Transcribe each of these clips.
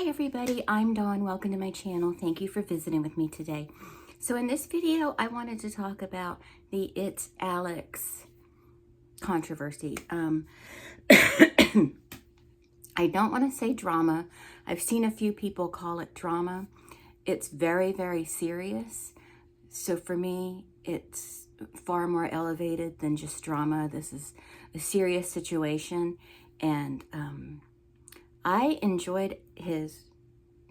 Hi everybody, I'm Dawn. Welcome to my channel. Thank you for visiting with me today. So in this video, I wanted to talk about the ImAllexx controversy. I don't want to say drama. I've seen a few people call it drama. It's very, very serious. So for me, it's far more elevated than just drama. This is a serious situation, and I enjoyed his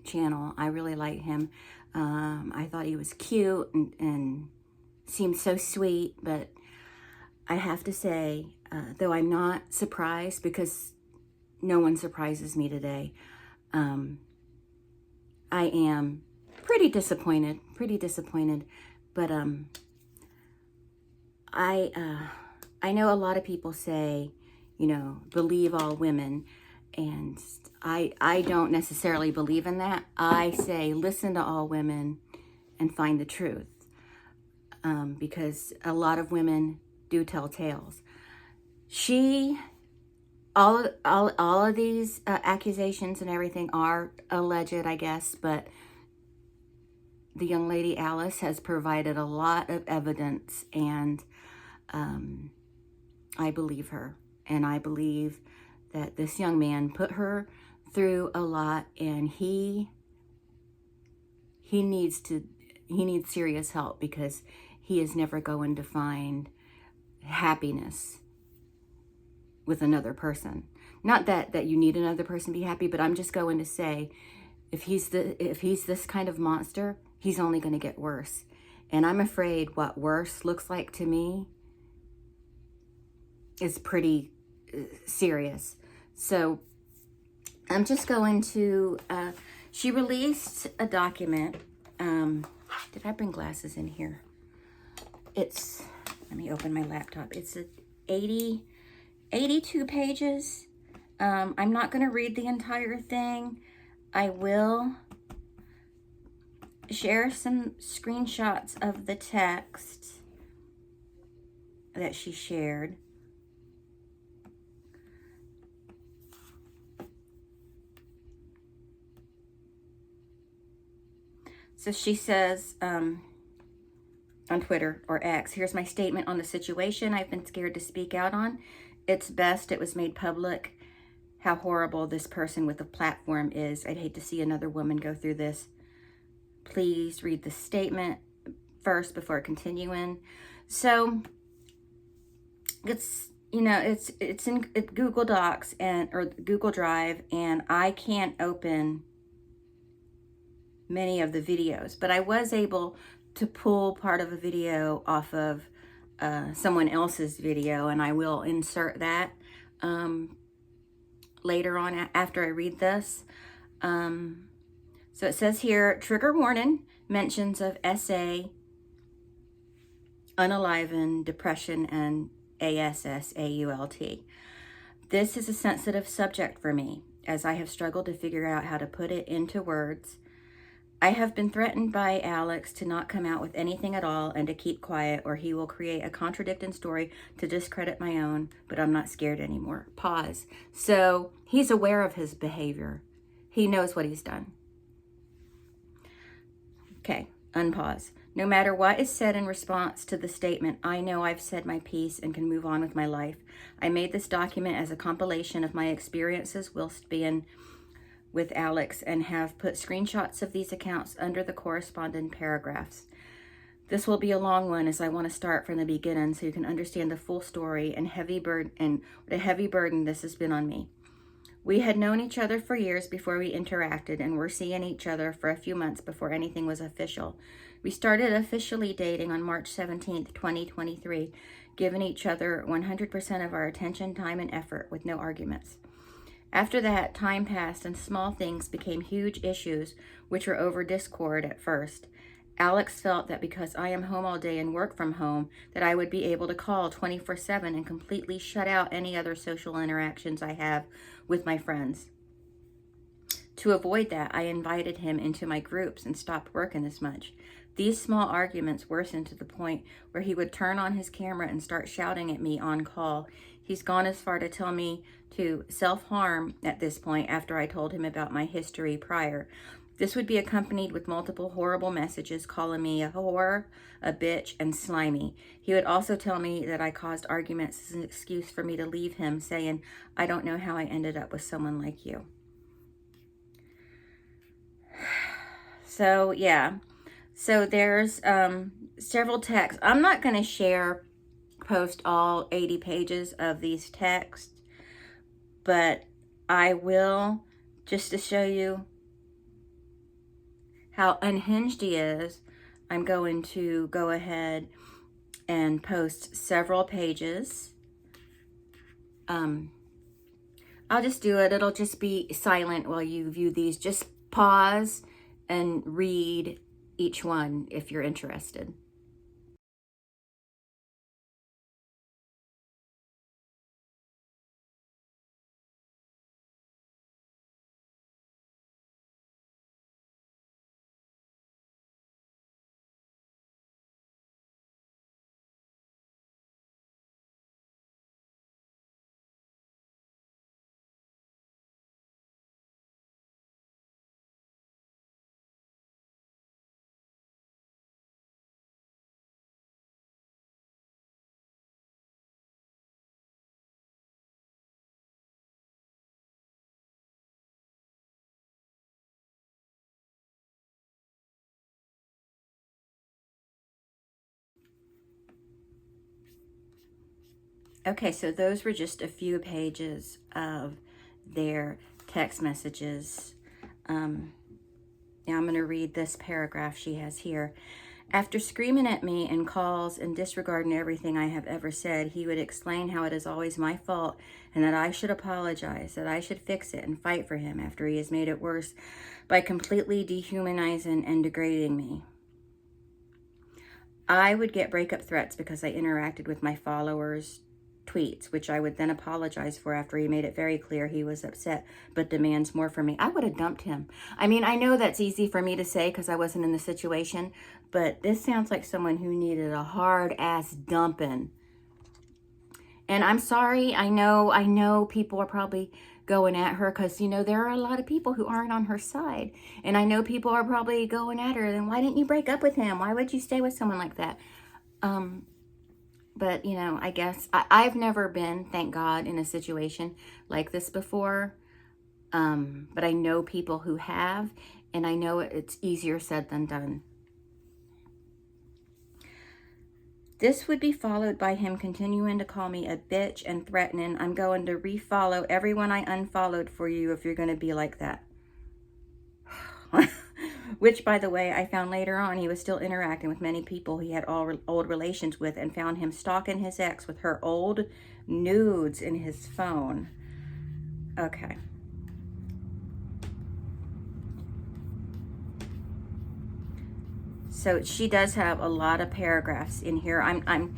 channel. I really liked him. I thought he was cute and seemed so sweet, but I have to say, though I'm not surprised because no one surprises me today, I am pretty disappointed, but I know a lot of people say, you know, believe all women, and I don't necessarily believe in that. I say listen to all women and find the truth, because a lot of women do tell tales. All of these accusations and everything are alleged, I guess, but the young lady Alice has provided a lot of evidence, and I believe her, and I believe that this young man put her through a lot, and he needs serious help, because he is never going to find happiness with another person. Not that you need another person to be happy, but I'm just going to say, if he's this kind of monster, he's only going to get worse. And I'm afraid what worse looks like to me is pretty serious. So I'm just going to, she released a document. Did I bring glasses in here? Let me open my laptop. It's 82 pages. I'm not going to read the entire thing. I will share some screenshots of the text that she shared. So she says on Twitter or X, here's my statement on the situation I've been scared to speak out on. It's best it was made public how horrible this person with a platform is. I'd hate to see another woman go through this. Please read the statement first before continuing. So it's, you know, it's in Google Docs or Google Drive, and I can't open many of the videos, but I was able to pull part of a video off of someone else's video, and I will insert that later on after I read this. So it says here, trigger warning, mentions of SA, unalivened, depression, and ASSAULT. This is a sensitive subject for me, as I have struggled to figure out how to put it into words. I have been threatened by Alex to not come out with anything at all and to keep quiet, or he will create a contradicting story to discredit my own, but I'm not scared anymore. Pause. So he's aware of his behavior. He knows what he's done. Okay, unpause. No matter what is said in response to the statement, I know I've said my piece and can move on with my life. I made this document as a compilation of my experiences whilst being with Alex, and have put screenshots of these accounts under the corresponding paragraphs. This will be a long one, as I want to start from the beginning so you can understand the full story and what a heavy burden this has been on me. We had known each other for years before we interacted, and were seeing each other for a few months before anything was official. We started officially dating on March 17th, 2023, giving each other 100% of our attention, time, and effort with no arguments. After that, time passed and small things became huge issues, which were over Discord at first. Alex felt that because I am home all day and work from home, that I would be able to call 24/7 and completely shut out any other social interactions I have with my friends. To avoid that, I invited him into my groups and stopped working as much. These small arguments worsened to the point where he would turn on his camera and start shouting at me on call. He He's gone as far to tell me to self-harm at this point after I told him about my history prior. This would be accompanied with multiple horrible messages calling me a whore, a bitch, and slimy. He would also tell me that I caused arguments as an excuse for me to leave him, saying, I don't know how I ended up with someone like you. So, yeah. So there's several texts. I'm not going to post all 80 pages of these texts, but I will, just to show you how unhinged he is, I'm going to go ahead and post several pages. I'll just do it. It'll just be silent while you view these. Just pause and read each one if you're interested. Okay, so those were just a few pages of their text messages. Now I'm going to read this paragraph she has here. After screaming at me in calls and disregarding everything I have ever said, he would explain how it is always my fault and that I should apologize, that I should fix it and fight for him after he has made it worse by completely dehumanizing and degrading me. I would get breakup threats because I interacted with my followers' tweets, which I would then apologize for after he made it very clear he was upset, but demands more from me. I would have dumped him. I mean, I know that's easy for me to say because I wasn't in the situation, but this sounds like someone who needed a hard-ass dumping. And I'm sorry, I know people are probably going at her because, you know, there are a lot of people who aren't on her side. And I know people are probably going at her, then why didn't you break up with him? Why would you stay with someone like that? But, you know, I guess I've never been, thank God, in a situation like this before. But I know people who have, and I know it's easier said than done. This would be followed by him continuing to call me a bitch and threatening, I'm going to refollow everyone I unfollowed for you if you're going to be like that. Which, by the way, I found later on he was still interacting with many people he had old relations with, and found him stalking his ex with her old nudes in his phone. Okay. So she does have a lot of paragraphs in here. I'm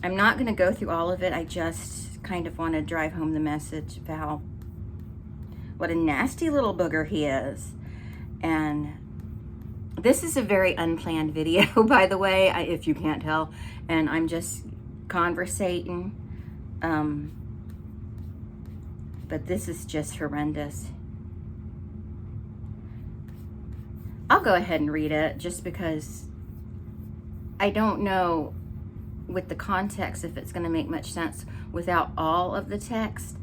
not going to go through all of it. I just kind of want to drive home the message of what a nasty little booger he is. And this is a very unplanned video, by the way, if you can't tell. And I'm just conversating. But this is just horrendous. I'll go ahead and read it just because I don't know with the context if it's going to make much sense without all of the text.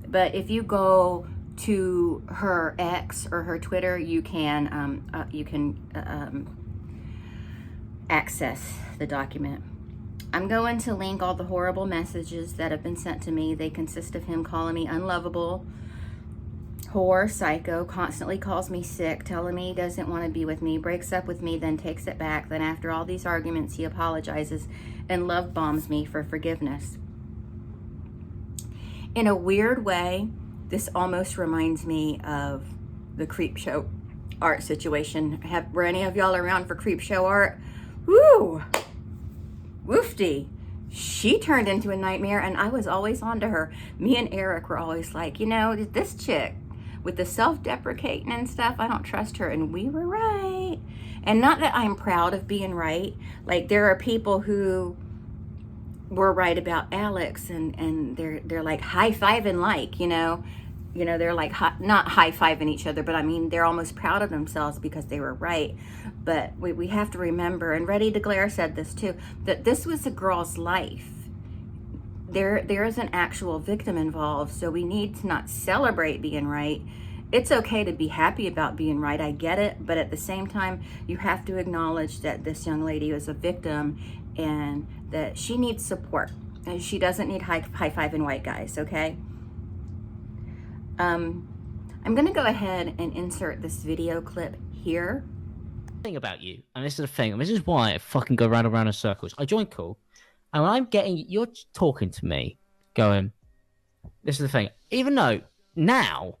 But if you go to her X or her Twitter, you can access the document. I'm going to link all the horrible messages that have been sent to me. They consist of him calling me unlovable, whore, psycho, constantly calls me sick, telling me he doesn't want to be with me, breaks up with me, then takes it back. Then after all these arguments, he apologizes and love bombs me for forgiveness. In a weird way, this almost reminds me of the creep show art situation. Were any of y'all around for creep show art? Woo! Woofty. She turned into a nightmare, and I was always on to her. Me and Eric were always like, you know, this chick with the self-deprecating and stuff, I don't trust her. And we were right. And not that I'm proud of being right. Like, there are people who were right about Alex, and they're like high-fiving, like, they're like not high-fiving each other, but I mean, they're almost proud of themselves because they were right. But we have to remember, and Reddy DeGlaire said this too, that this was a girl's life. There is an actual victim involved, so we need to not celebrate being right. It's okay to be happy about being right, I get it, but at the same time, you have to acknowledge that this young lady was a victim and that she needs support. And she doesn't need high-fiving white guys, okay? I'm gonna go ahead and insert this video clip here. Thing about you, and this is the thing, and this is why I fucking go round and round in circles. I join cool, and when I'm getting, you're talking to me, going, this is the thing, even though now,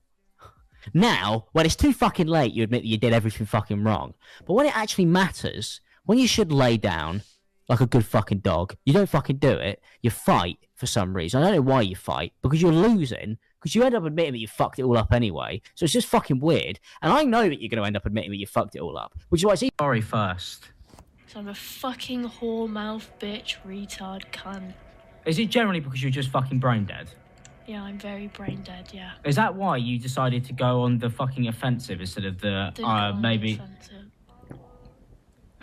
when it's too fucking late, you admit that you did everything fucking wrong. But when it actually matters, when you should lay down like a good fucking dog, you don't fucking do it. You fight for some reason. I don't know why you fight, because you're losing, because you end up admitting that you fucked it all up anyway. So it's just fucking weird. And I know that you're going to end up admitting that you fucked it all up, which is why it's sorry first. So I'm a fucking whore mouth bitch retard cunt. Is it generally because you're just fucking brain dead? Yeah, I'm very brain dead, yeah. Is that why you decided to go on the fucking offensive instead of the, maybe... Offensive.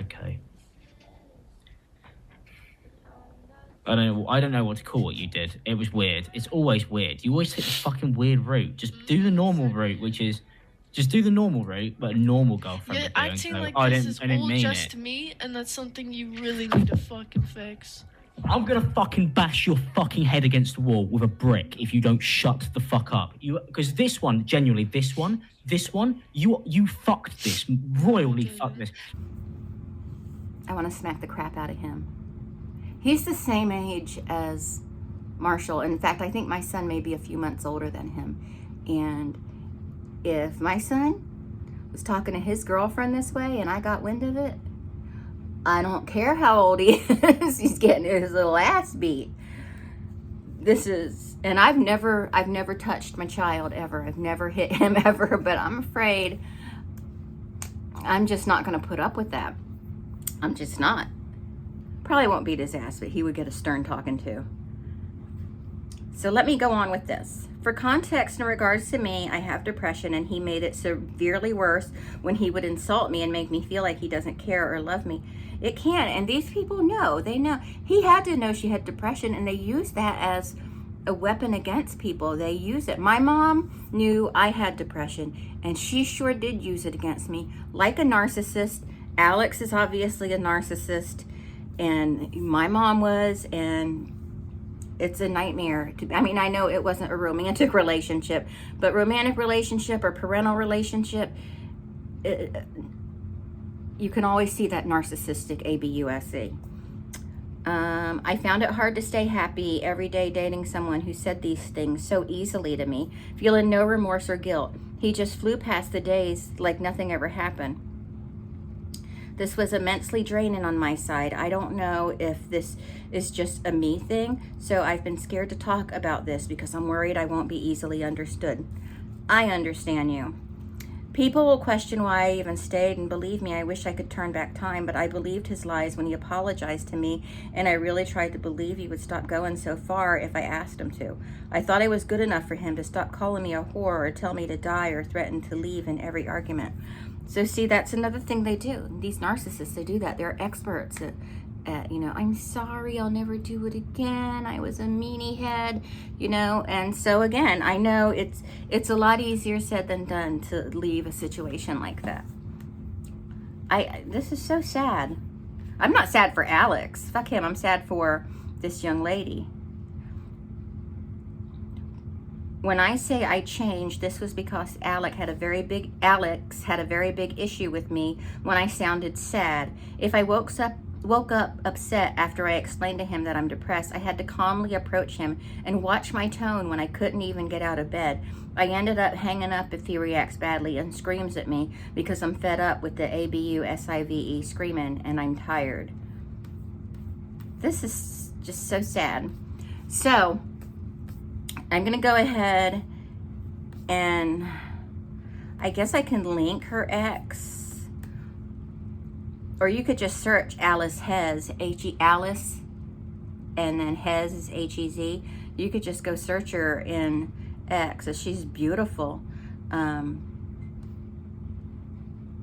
Okay. I don't know what to call what you did. It was weird. It's always weird. You always take this fucking weird route. Just do the normal route, which is... Just do the normal route, but a normal girlfriend You're would do. acting like I this is all just me, and that's something you really need to fucking fix. I'm gonna fucking bash your fucking head against the wall with a brick if you don't shut the fuck up. Because this one, genuinely, this one, you fucked this, royally fucked this. I want to smack the crap out of him. He's the same age as Marshall. In fact, I think my son may be a few months older than him. And if my son was talking to his girlfriend this way and I got wind of it, I don't care how old he is, he's getting his little ass beat. And I've never touched my child ever. I've never hit him ever, but I'm afraid I'm just not going to put up with that. I'm just not. Probably won't beat his ass, but he would get a stern talking to. So let me go on with this. For context in regards to me, I have depression, and he made it severely worse when he would insult me and make me feel like he doesn't care or love me. It can, and these people know. They know. He had to know she had depression, and they use that as a weapon against people. They use it. My mom knew I had depression, and she sure did use it against me. Like a narcissist. Alex is obviously a narcissist, and my mom was, and it's a nightmare. I mean, I know it wasn't a romantic relationship, but romantic relationship or parental relationship, you can always see that narcissistic ABUSC. I found it hard to stay happy every day dating someone who said these things so easily to me, feeling no remorse or guilt. He just flew past the days like nothing ever happened. This was immensely draining on my side. I don't know if this is just a me thing, so I've been scared to talk about this because I'm worried I won't be easily understood. I understand you. People will question why I even stayed, and believe me, I wish I could turn back time, but I believed his lies when he apologized to me, and I really tried to believe he would stop going so far if I asked him to. I thought I was good enough for him to stop calling me a whore or tell me to die or threaten to leave in every argument. So see, that's another thing they do. These narcissists, they do that. They're experts at I'm sorry, I'll never do it again. I was a meanie head, And so again, I know it's a lot easier said than done to leave a situation like that. This is so sad. I'm not sad for Alex. Fuck him. I'm sad for this young lady. When I say I changed, this was because Alex had a very big issue with me when I sounded sad. If I woke up upset after I explained to him that I'm depressed, I had to calmly approach him and watch my tone when I couldn't even get out of bed. I ended up hanging up if he reacts badly and screams at me because I'm fed up with the ABUSIVE screaming and I'm tired. This is just so sad. So I'm gonna go ahead and I guess I can link her ex, or you could just search Alice Hez, Alice and then Hez is H-E-Z. You could just go search her in X. She's beautiful.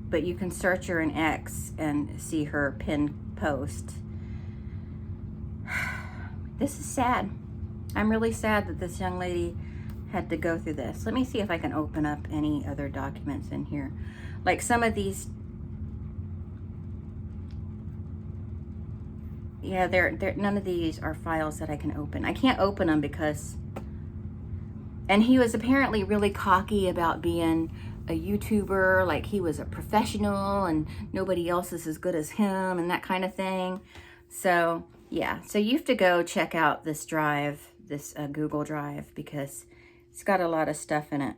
But you can search her in X and see her pinned post. This is sad. I'm really sad that this young lady had to go through this. Let me see if I can open up any other documents in here. Like some of these, yeah, none of these are files that I can open. I can't open them because, and he was apparently really cocky about being a YouTuber, like he was a professional and nobody else is as good as him and that kind of thing. So yeah, so you have to go check out this drive, this Google Drive, because it's got a lot of stuff in it.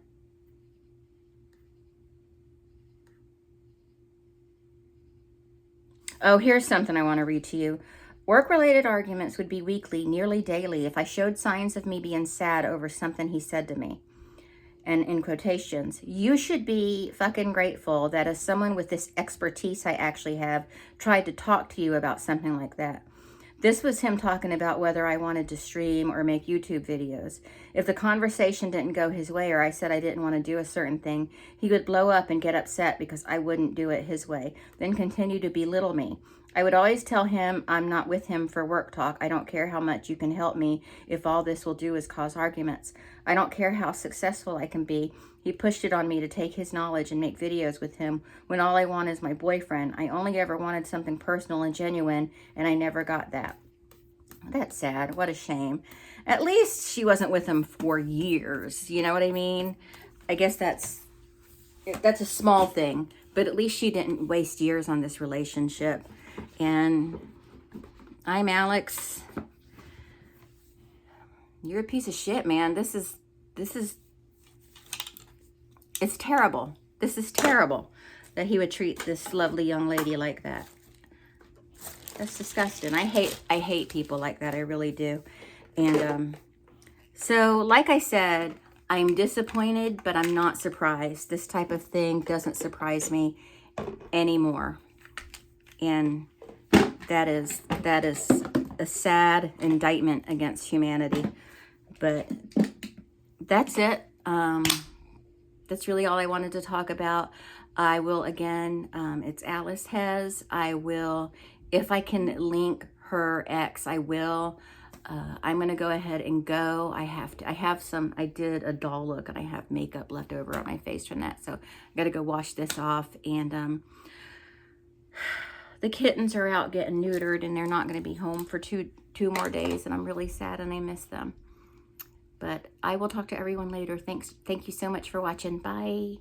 Oh, here's something I want to read to you. Work-related arguments would be weekly, nearly daily, if I showed signs of me being sad over something he said to me. And in quotations, you should be fucking grateful that as someone with this expertise I actually have tried to talk to you about something like that. This was him talking about whether I wanted to stream or make YouTube videos. If the conversation didn't go his way or I said I didn't want to do a certain thing, he would blow up and get upset because I wouldn't do it his way, then continue to belittle me. I would always tell him I'm not with him for work talk. I don't care how much you can help me if all this will do is cause arguments. I don't care how successful I can be. He pushed it on me to take his knowledge and make videos with him when all I want is my boyfriend. I only ever wanted something personal and genuine, and I never got that. That's sad. What a shame. At least she wasn't with him for years. You know what I mean? I guess that's a small thing, but at least she didn't waste years on this relationship. And ImAllexx, you're a piece of shit, man. It's terrible. This is terrible that he would treat this lovely young lady like that. That's disgusting. I hate people like that. I really do. And so, like I said, I'm disappointed, but I'm not surprised. This type of thing doesn't surprise me anymore. And that is a sad indictment against humanity. But that's it. That's really all I wanted to talk about. I will, again, it's Alice Hez. I will, if I can link her ex, I will. I'm going to go ahead and go. I did a doll look and I have makeup left over on my face from that. So I got to go wash this off. And the kittens are out getting neutered and they're not going to be home for two more days. And I'm really sad and I miss them. But I will talk to everyone later. Thank you so much for watching. Bye.